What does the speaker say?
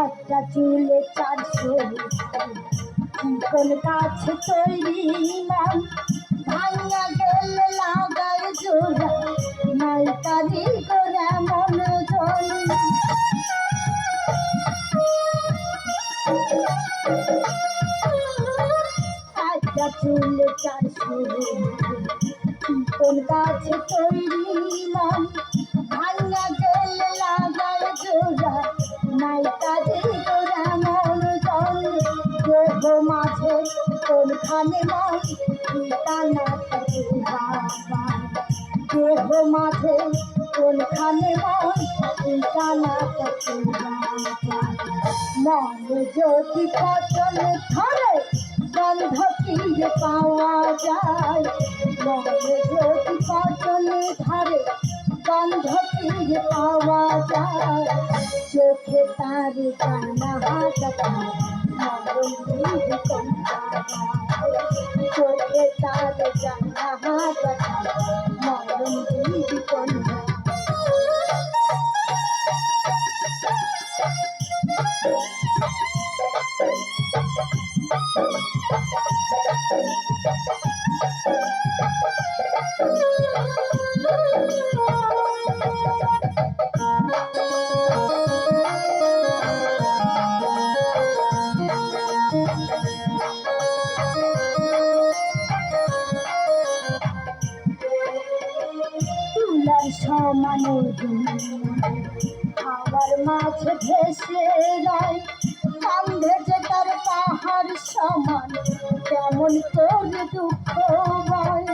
একটা চুলে 400 কোন কাছে তৈরি নাম ভাঙা গেলে লাগায় জোড়া নাই কারিগর এমন জন। একটা চুলে 400 কোন কাছে তৈরি নাম ভাঙা গেলে লাগায় জোড়া নাই কারিগর এমন জন। দেহ মাঝে কোনখানে মন ঠিকানা থাকে বাবা, দেহ মাঝে কোনখানে মন ঠিকানা থাকে বাবা। মন যদি পচন ধরে গন্ধ কি পাওয়া যায়, মন যদি পচন ধরে গন্ধ কি পাওয়া যায়। চোখে তার জানা হাজার চোখে তার জানা হাজার মরণ দিদি কন্যা। তুলার সমান আমার মাঝে ভেসে যায়, কান্ধে যে তার পাহাড় সমান কেমন করে দুঃখ হয়।